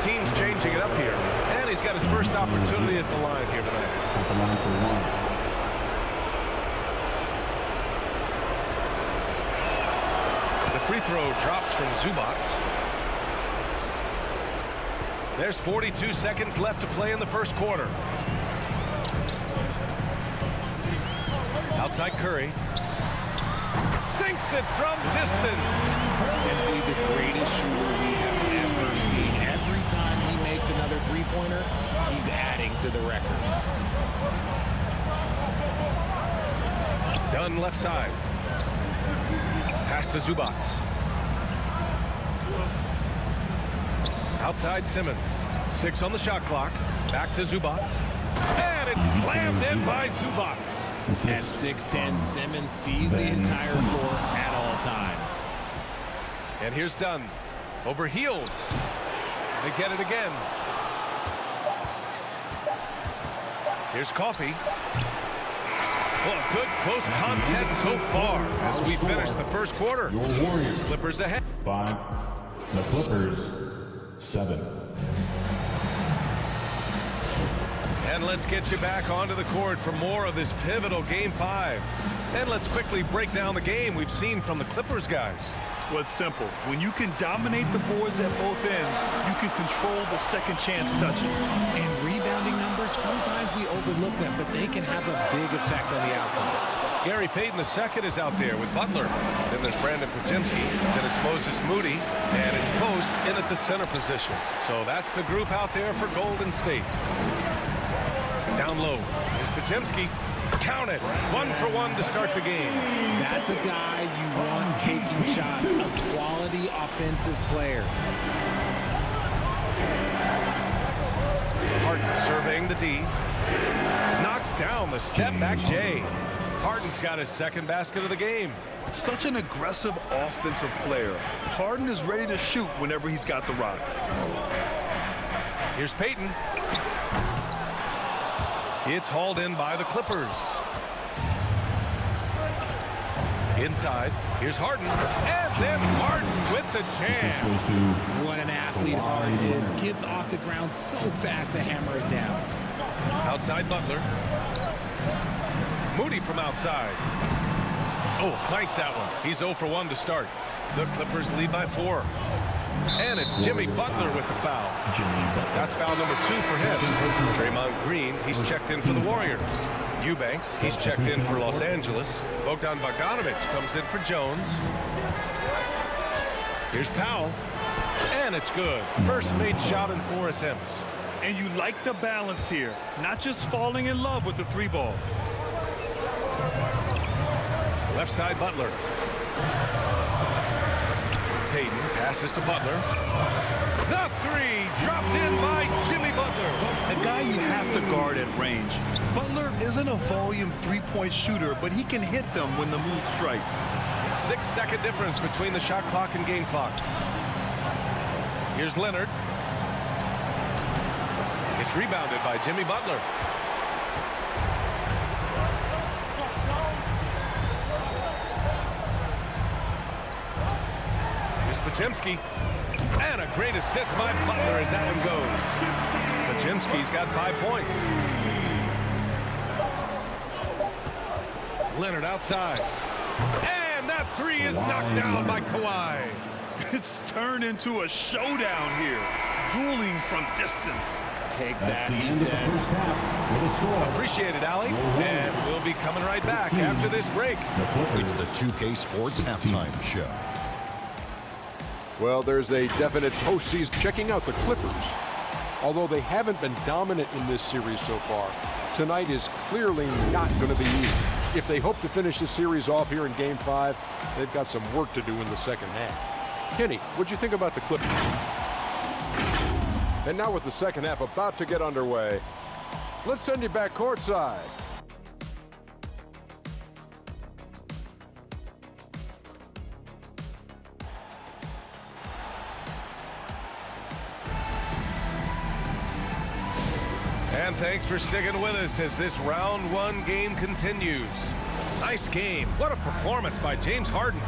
team's changing it up here. And he's got his first opportunity at the line here tonight. At the line for one. The free throw drops from Zubats. There's 42 seconds left to play in the first quarter. Outside Curry. Sinks it from distance. Simply the greatest shooter we have ever seen. Every time he makes another three-pointer, he's adding to the record. Dunn left side. Pass to Zubats. Outside Simmons. 6 on the shot clock. Back to Zubats. And it's slammed in by Zubats. At 6'10", Simmons sees the entire floor at all times. And here's Dunn. Over Hield. They get it again. Here's Coffey. Well, a good close contest so far as we finish the first quarter. Your Warriors. Clippers ahead. 5. The Clippers 7. And let's get you back onto the court for more of this pivotal Game 5. And let's quickly break down the game we've seen from the Clippers guys. Well, it's simple. When you can dominate the boards at both ends, you can control the second chance touches. And rebounding numbers, sometimes we overlook them, but they can have a big effect on the outcome. Gary Payton II is out there with Butler. Then there's Brandon Podziemski. Then it's Moses Moody. And it's Post in at the center position. So that's the group out there for Golden State. Down low. Here's Podziemski. Count it. 1 for 1 to start the game. That's a guy you want taking shots. A quality offensive player. Harden surveying the D. Knocks down the step-back J. Harden's got his second basket of the game. Such an aggressive offensive player. Harden is ready to shoot whenever he's got the rock. Here's Payton. It's hauled in by the Clippers. Inside, here's Harden. And then Harden with the jam. What an athlete Harden is. Gets off the ground so fast to hammer it down. Outside Butler. Moody from outside. Oh, clanks that one. He's 0 for 1 to start. The Clippers lead by 4. And it's Jimmy Butler with the foul. That's foul number 2 for him. Draymond Green, he's checked in for the Warriors. Eubanks, he's checked in for Los Angeles. Bogdan Bogdanovic comes in for Jones. Here's Powell. And it's good. First made shot in 4 attempts. And you like the balance here. Not just falling in love with the 3-ball. Left side Butler. Payton passes to Butler. The 3 dropped in by Jimmy Butler. A guy you have to guard at range. Butler isn't a volume three-point shooter, but he can hit them when the move strikes. 6-second difference between the shot clock and game clock. Here's Leonard. It's rebounded by Jimmy Butler. Podziemski. And a great assist by Butler as that one goes. Podziemski's got 5 points. Leonard outside. And that 3 is knocked down by Kawhi. It's turned into a showdown here. Dueling from distance. Take that, he says. Appreciate it, Allie. And we'll be coming right back after this break. It's the 2K Sports Halftime Show. Well, there's a definite postseason checking out the Clippers. Although they haven't been dominant in this series so far, tonight is clearly not going to be easy. If they hope to finish the series off here in Game 5, they've got some work to do in the second half. Kenny, what'd you think about the Clippers? And now with the second half about to get underway, let's send you back courtside. And thanks for sticking with us as this round 1 game continues. Nice game. What a performance by James Harden.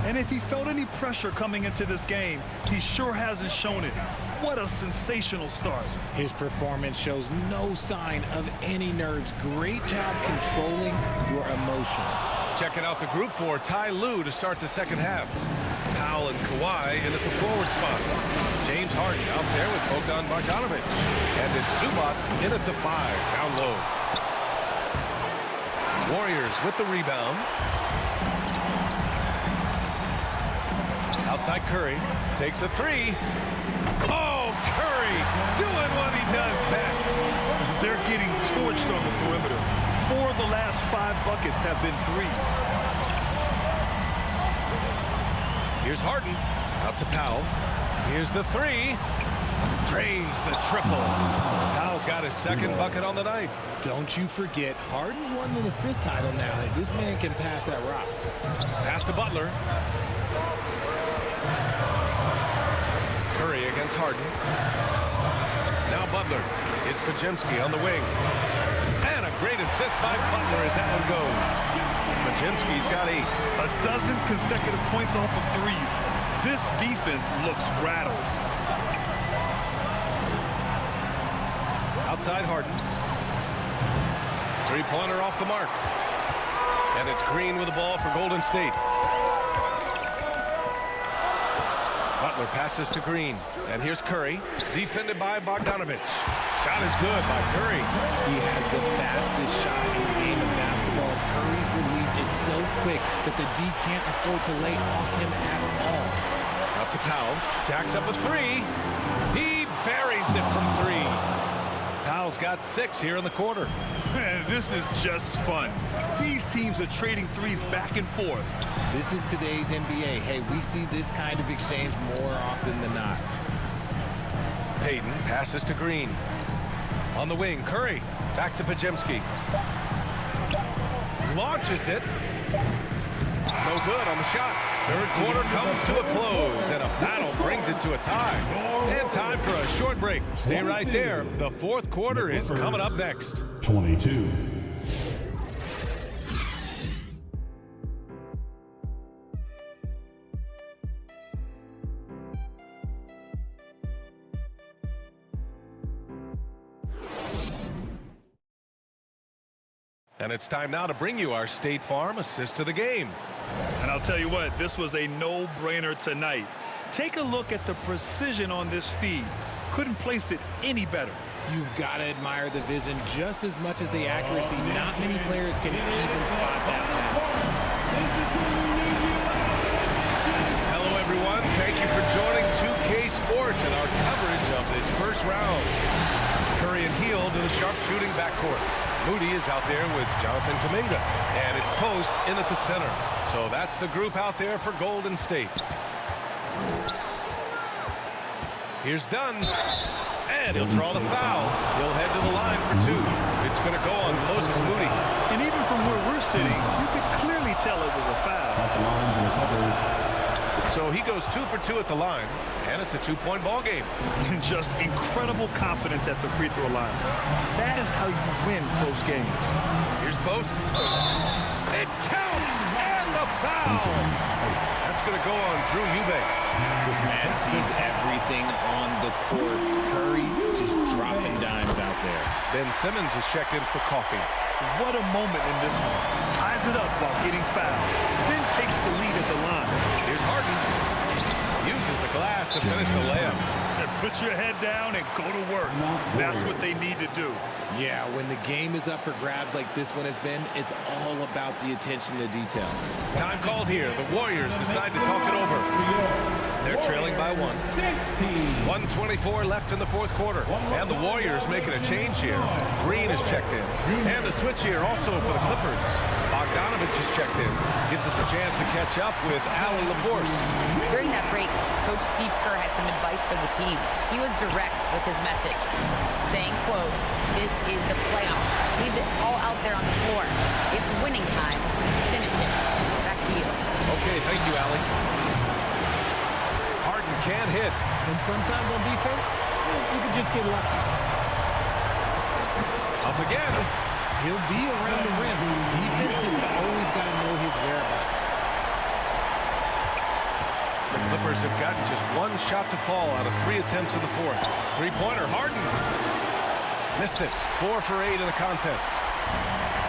And if he felt any pressure coming into this game, he sure hasn't shown it. What a sensational start. His performance shows no sign of any nerves. Great job controlling your emotions. Checking out the group for Ty Lue to start the second half. Powell and Kawhi in at the forward spots. James Harden out there with Bogdan Bogdanovic. And it's Zubac in at the 5, down low. Warriors with the rebound. Outside Curry. Takes a 3. Oh, Curry doing what he does best. They're getting torched on the perimeter. 4 of the last 5 buckets have been threes. Here's Harden. Out to Powell. Here's the 3. Drains the triple. Powell's got his second bucket on the night. Don't you forget, Harden's won an assist title now. This man can pass that rock. Pass to Butler. Curry against Harden. Now Butler. It's Podziemski on the wing. And a great assist by Butler as that one goes. Podziemski's got 8. A dozen consecutive points off of threes. This defense looks rattled. Outside Harden. Three-pointer off the mark. And it's Green with the ball for Golden State. Butler passes to Green. And here's Curry. Defended by Bogdanovic. Shot is good by Curry. He has the fastest shot in the game of basketball. Curry's release is so quick that the D can't afford to lay off him at all. Out to Powell. Jacks up a 3. He buries it from 3. Powell's got 6 here in the quarter. Man, this is just fun. These teams are trading threes back and forth. This is today's NBA. Hey, we see this kind of exchange more often than not. Payton passes to Green. On the wing, Curry. Back to Podziemski. Launches it. No good on the shot. Third quarter comes to a close, and a battle brings it to a tie. And time for a short break. Stay right there. The fourth quarter is coming up next. 22. And it's time now to bring you our State Farm assist of the game. And I'll tell you what, this was a no-brainer tonight. Take a look at the precision on this feed. Couldn't place it any better. You've got to admire the vision just as much as the accuracy. Not many players can even spot that pass. Hello, everyone. Thank you for joining 2K Sports and our coverage of this first round. Curry and Heel to the sharpshooting backcourt. Moody is out there with Jonathan Kuminga. And it's Post in at the center. So that's the group out there for Golden State. Here's Dunn. And he'll draw the foul. He'll head to the line for 2. It's going to go on Moses Moody. And even from where we're sitting, you could clearly tell it was a foul. At the line and recovers. So he goes 2 for 2 at the line. And it's a 2-point ball game. And just incredible confidence at the free throw line. That is how you win close games. Here's Post. It counts! And the foul! That's going to go on Drew Eubanks. This man sees everything on the court. Curry just dropping dimes out there. Ben Simmons is checked in for coffee. What a moment in this one. Ties it up while getting fouled. Then takes the lead at the line. Here's Harden. Uses the glass to finish the layup. And put your head down and go to work. That's what they need to do. Yeah, when the game is up for grabs like this one has been, it's all about the attention to detail. Time called here. The Warriors decide to talk it over. They're trailing by 1. 1:24 left in the fourth quarter. And the Warriors making a change here. Green is checked in. And the switch here also for the Clippers. Bogdanovic is checked in. Gives us a chance to catch up with Allie LaForce. During that break, Coach Steve Kerr had some advice for the team. He was direct with his message, saying, quote, "This is the playoffs. Leave it all out there on the floor. It's winning time. Finish it." Back to you. Okay, thank you, Allie. Harden can't hit. And sometimes on defense, you can just get lucky. Up again. He'll be around the rim. Defense has always got to know his whereabouts. Clippers have gotten just one shot to fall out of 3 attempts in the fourth. Three-pointer, Harden. Missed it. 4 for 8 in the contest.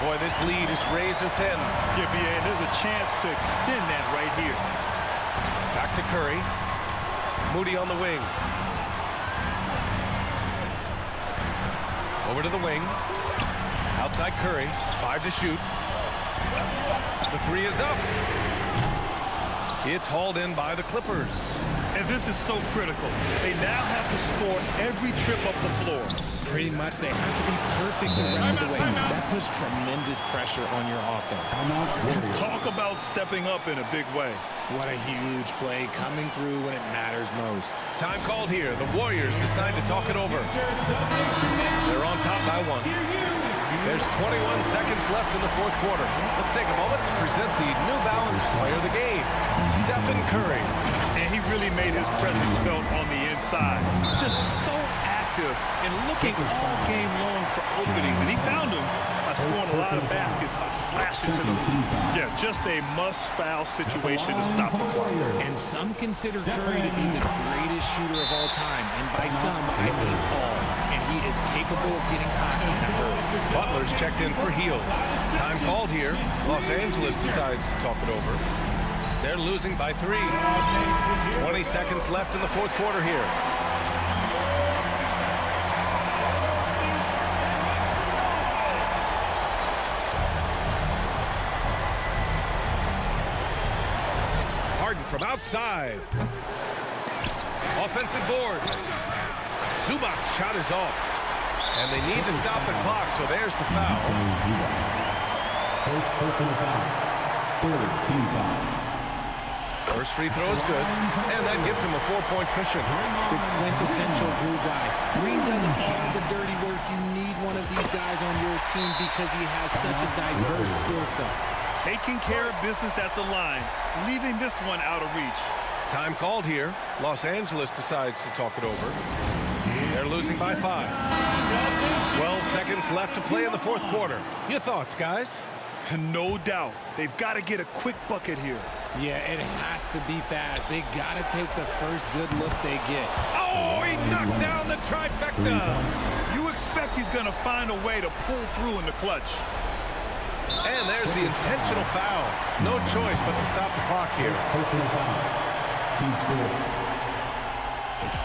Boy, this lead is razor thin. Yeah, BA, and there's a chance to extend that right here. Back to Curry. Moody on the wing. Over to the wing. Outside Curry. 5 to shoot. The 3 is up. It's hauled in by the Clippers. And this is so critical. They now have to score every trip up the floor. Pretty much they have to be perfect the rest of the way. That puts tremendous pressure on your offense. Talk about stepping up in a big way. What a huge play coming through when it matters most. Time called here. The Warriors decide to talk it over. They're on top by 1. There's 21 seconds left in the fourth quarter. Let's take a moment to present the New Balance player of the game, Stephen Curry. And he really made his presence felt on the inside. Just so active and looking all game long for openings. And he found them by scoring a lot of baskets, by slashing to the hoop. Yeah, just a must-foul situation to stop the clock. And some consider Curry to be the greatest shooter of all time. And by some, I mean all. And he is capable of getting hot in a hurry. Butler's checked in for Hield. Time called here. Los Angeles decides to talk it over. They're losing by 3. 20 seconds left in the fourth quarter here. Harden from outside. Offensive board. Zubac's shot is off. And they need to stop the clock, so there's the foul. First personal foul. Third team foul. First free throw is good, and that gives him a 4-point cushion. The quintessential glue guy. Green does all the dirty work. You need one of these guys on your team because he has such a diverse skill set. Taking care of business at the line, leaving this one out of reach. Time called here. Los Angeles decides to talk it over. They're losing by 5. 12 seconds left to play in the fourth quarter. Your thoughts, guys? No doubt. They've got to get a quick bucket here. Yeah, it has to be fast. They got to take the first good look they get. Oh, he knocked down the trifecta. You expect he's going to find a way to pull through in the clutch. And there's the intentional foul. No choice but to stop the clock here. Personal foul. Team score.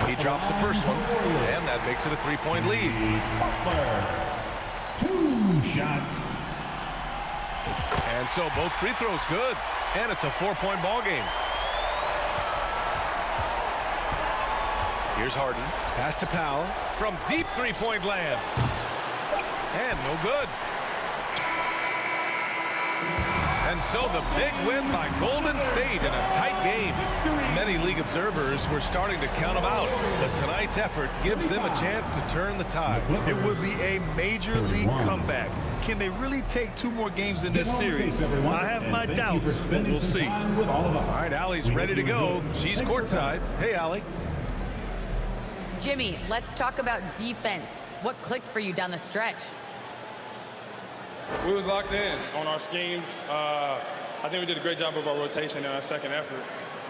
He drops the first one, and that makes it a 3-point lead. Butler. 2 shots. And so both free throws good, and it's a 4-point ball game. Here's Harden. Pass to Powell from deep 3-point land. And no good. And so the big win by Golden State in a tight game. Many league observers were starting to count them out, but tonight's effort gives them a chance to turn the tide. It would be a major league comeback. Can they really take 2 more games in this series? I have my doubts, but we'll see. All right, Allie's ready to go. She's courtside. Hey, Allie. Jimmy, let's talk about defense. What clicked for you down the stretch? We was locked in on our schemes. I think we did a great job of our rotation and our second effort.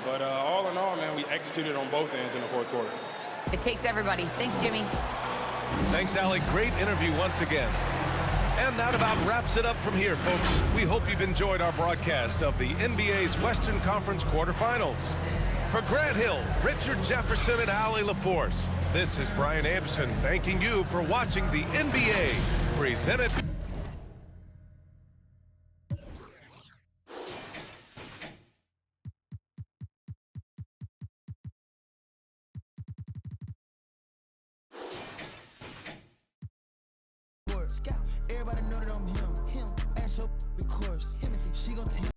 But all in all, man, we executed on both ends in the fourth quarter. It takes everybody. Thanks, Jimmy. Thanks, Allie. Great interview once again. And that about wraps it up from here, folks. We hope you've enjoyed our broadcast of the NBA's Western Conference quarterfinals. For Grant Hill, Richard Jefferson, and Allie LaForce, this is Brian Anderson thanking you for watching the NBA presented Everybody know that I'm him. Ask your the course. She gon'